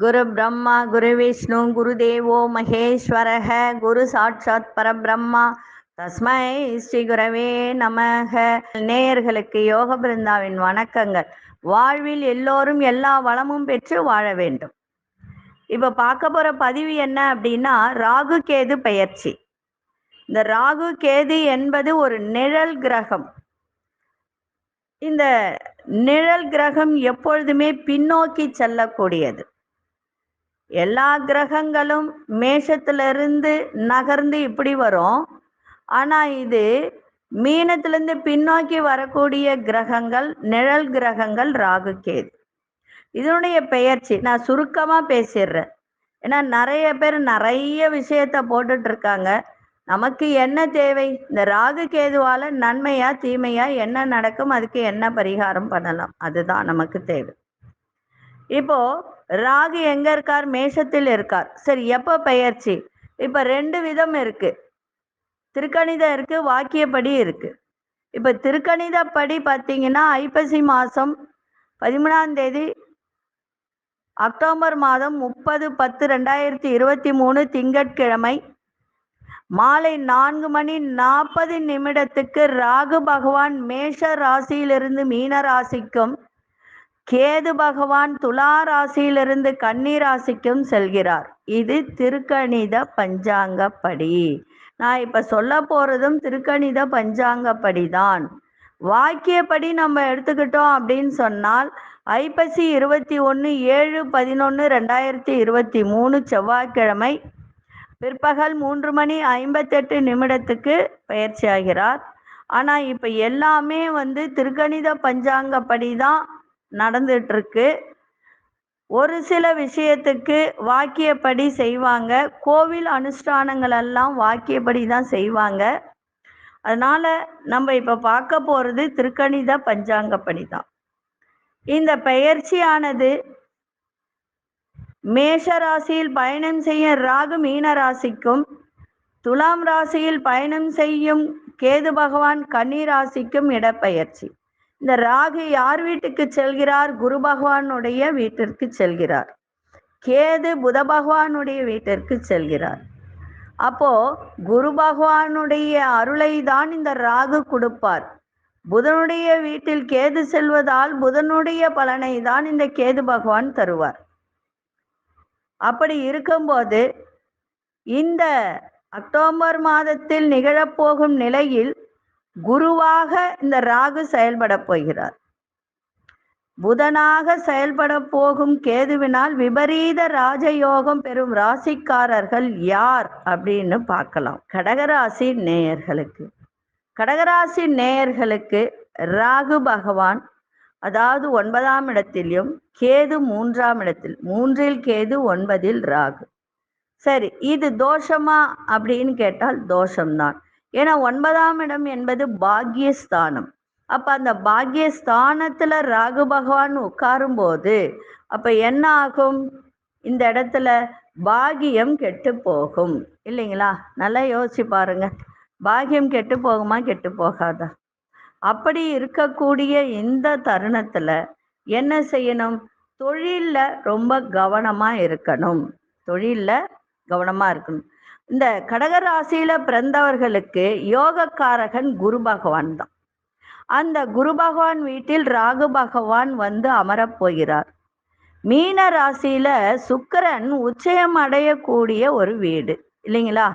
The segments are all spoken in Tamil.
குரு பிரம்மா குரு விஷ்ணு குரு தேவோ மகேஸ்வரஹ குரு சாட்சாத் பரபிரம்மா தஸ்மை ஸ்ரீ குரவே நமக. நேயர்களுக்கு யோக பிருந்தாவின் வணக்கங்கள். வாழ்வில் எல்லோரும் எல்லா வளமும் பெற்று வாழ வேண்டும். இப்ப பார்க்க போற பதிவு என்ன அப்படின்னா, ராகு கேது பெயர்ச்சி. இந்த ராகு கேது என்பது ஒரு நிழல் கிரகம். இந்த நிழல் கிரகம் எப்பொழுதுமே பின்னோக்கி செல்லக்கூடியது. எல்லா கிரகங்களும் மேஷத்திலிருந்து நகர்ந்து இப்படி வரும். ஆனா இது மீனத்திலிருந்து பின்னோக்கி வரக்கூடிய கிரகங்கள் நிழல் கிரகங்கள் ராகு கேது. இதனுடைய பெயர்ச்சி நான் சுருக்கமா பேசிடுறேன். ஏன்னா நிறைய பேர் நிறைய விஷயத்த போட்டுட்டு இருக்காங்க. நமக்கு என்ன தேவை? இந்த ராகு கேதுவால நன்மையா தீமையா என்ன நடக்கும், அதுக்கு என்ன பரிகாரம் பண்ணலாம், அதுதான் நமக்கு தேவை. இப்போ ராகு எங்க இருக்கார்? மேஷத்தில் இருக்கார். சரி, எப்ப பெயர்ச்சி? இப்ப 2 விதம் இருக்கு. திருக்கணிதம் இருக்கு, வாக்கியப்படி இருக்கு. இப்ப திருக்கணிதப்படி பார்த்தீங்கன்னா ஐப்பசி மாசம் 13ஆம் தேதி அக்டோபர் மாதம் 30/10/2023 திங்கட்கிழமை மாலை 4:40 ராகு பகவான் மேஷ ராசியிலிருந்து மீன ராசிக்கும், கேது பகவான் துலா ராசியிலிருந்து கன்னி ராசிக்கும் செல்கிறார். இது திருக்கணித பஞ்சாங்கப்படி. நான் இப்ப சொல்ல போறதும் திருக்கணித பஞ்சாங்கப்படிதான். வாக்கியப்படி நம்ம எடுத்துக்கிட்டோம் அப்படின்னு சொன்னால் ஐப்பசி 21/7/11/2023 செவ்வாய்க்கிழமை பிற்பகல் 3:58 பயிற்சி ஆகிறார். ஆனா இப்ப எல்லாமே திருக்கணித பஞ்சாங்கப்படி தான் நடந்துட்டு இருக்கு. ஒரு சில விஷயத்துக்கு வாக்கியப்படி செய்வாங்க. கோவில் அனுஷ்டானங்கள் எல்லாம் வாக்கியப்படி தான் செய்வாங்க. அதனால நம்ம இப்ப பார்க்க போறது திருக்கணித பஞ்சாங்கப்படி தான். இந்த பெயர்ச்சியானது மேஷ ராசியில் பயணம் செய்யும் ராகு மீன ராசிக்கும், துலாம் ராசியில் பயணம் செய்யும் கேது பகவான் கன்னி ராசிக்கும் இடப்பெயர்ச்சி. இந்த ராகு யார் வீட்டுக்கு செல்கிறார்? குரு பகவானுடைய வீட்டிற்கு செல்கிறார். கேது புத பகவானுடைய வீட்டிற்கு செல்கிறார். அப்போ குரு பகவானுடைய அருளை தான் இந்த ராகு கொடுப்பார். புதனுடைய வீட்டில் கேது செல்வதால் புதனுடைய பலனை தான் இந்த கேது பகவான் தருவார். அப்படி இருக்கும்போது இந்த அக்டோபர் மாதத்தில் நிகழப்போகும் நிலையில் குருவாக இந்த ராகு செயல்பட போகிறார். புதனாக செயல்பட போகும் கேதுவினால் விபரீத ராஜயோகம் பெறும் ராசிக்காரர்கள் யார் அப்படின்னு பார்க்கலாம். கடகராசி நேயர்களுக்கு ராகு பகவான் அதாவது 9ஆம் இடத்திலும் கேது 3ஆம் இடத்தில், 3இல் கேது 9இல் ராகு. சரி, இது தோஷமா அப்படின்னு கேட்டால் தோஷம்தான். ஏன்னா 9ஆம் இடம் என்பது பாக்யஸ்தானம். அப்ப அந்த பாக்யஸ்தானத்துல ராகு பகவான் உட்காரும் போது அப்ப என்ன ஆகும்? இந்த இடத்துல பாகியம் கெட்டு போகும் இல்லைங்களா? நல்லா யோசிச்சு பாருங்க. பாகியம் கெட்டு போகுமா, கெட்டு போகாதா? அப்படி இருக்கக்கூடிய இந்த தருணத்துல என்ன செய்யணும்? தொழில்ல ரொம்ப கவனமா இருக்கணும். இந்த கடகராசியில பிறந்தவர்களுக்கு யோகக்காரகன் குரு பகவான் தான். அந்த குரு பகவான் வீட்டில் ராகு பகவான் அமரப் போகிறார். மீன ராசியில சுக்கிரன் உச்சயம் அடையக்கூடிய ஒரு வீடு இல்லைங்களா?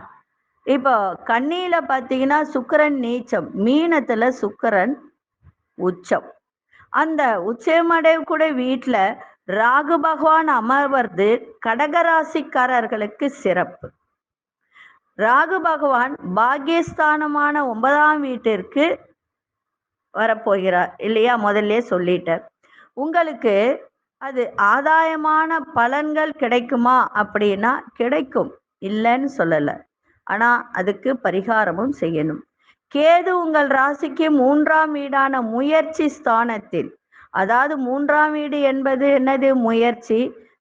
இப்போ கன்னியில பார்த்தீங்கன்னா சுக்கிரன் நீச்சம், மீனத்துல சுக்கிரன் உச்சம். அந்த உச்சம் அடையக்கூடிய வீட்டுல ராகு பகவான் அமர்வது கடகராசிக்காரர்களுக்கு சிறப்பு. ராகு பகவான் பாக்யஸ்தானமான 9ஆம் வீட்டிற்கு வரப்போகிறார் இல்லையா? முதல்ல சொல்லிட்டார். உங்களுக்கு அது ஆதாயமான பலன்கள் கிடைக்குமா அப்படின்னா கிடைக்கும், இல்லைன்னு சொல்லலை. ஆனா அதுக்கு பரிகாரமும் செய்யணும். கேது உங்கள் ராசிக்கு 3ஆம் வீடான முயற்சி ஸ்தானத்தில், அதாவது 3ஆம் வீடு என்பது என்னது? முயற்சி,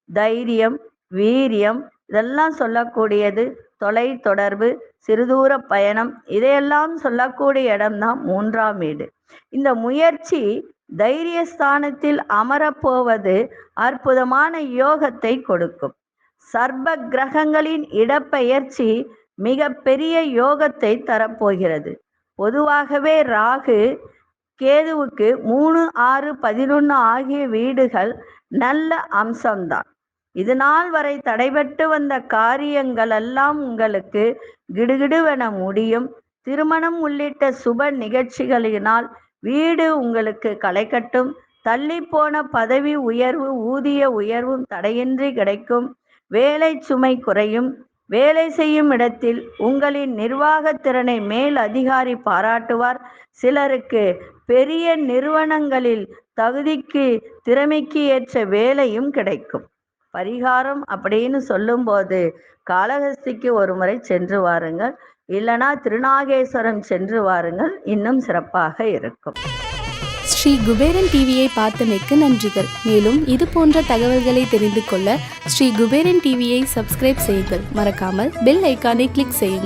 தைரியம், வீரியம், இதெல்லாம் சொல்லக்கூடியது. தொலை தொடர்பு, சிறுதூர பயணம், இதையெல்லாம் சொல்லக்கூடிய இடம்தான் 3ஆம் வீடு. இந்த முயற்சி தைரியஸ்தானத்தில் அமரப்போவது அற்புதமான யோகத்தை கொடுக்கும். சர்ப்ப கிரகங்களின் இடப்பெயர்ச்சி மிக பெரிய யோகத்தை தரப்போகிறது. பொதுவாகவே ராகு கேதுவுக்கு 3, 6, 11 ஆகிய வீடுகள் நல்ல அம்சம்தான். இது நாள் வரை தடைபட்டு வந்த காரியங்கள் எல்லாம் உங்களுக்கு கிடுகிடுவென முடியும். திருமணம் உள்ளிட்ட சுப நிகழ்ச்சிகளினால் வீடு உங்களுக்கு களை கட்டும். தள்ளிப்போன பதவி உயர்வு, ஊதிய உயர்வும் தடையின்றி கிடைக்கும். வேலை சுமை குறையும். வேலை செய்யும் இடத்தில் உங்களின் நிர்வாக திறனை மேல் அதிகாரி பாராட்டுவார். சிலருக்கு பெரிய நிறுவனங்களில் தகுதிக்கு திறமைக்கு ஏற்ற வேலையும் கிடைக்கும். பரிகாரம் அப்படின்னு சொல்லும்போது காளஹஸ்திக்கு ஒரு முறை சென்று வாருங்கள், இல்லைனா திருநாகேஸ்வரம் சென்று வாருங்கள், இன்னும் சிறப்பாக இருக்கும். ஸ்ரீ குபேரன் டிவியை பார்த்தமைக்கு நன்றிகள். மேலும் இது போன்ற தகவல்களை தெரிந்து கொள்ள ஸ்ரீ குபேரன் டிவியை சப்ஸ்கிரைப் செய்யுங்கள். மறக்காமல் பெல் ஐக்கானை கிளிக் செய்யுங்கள்.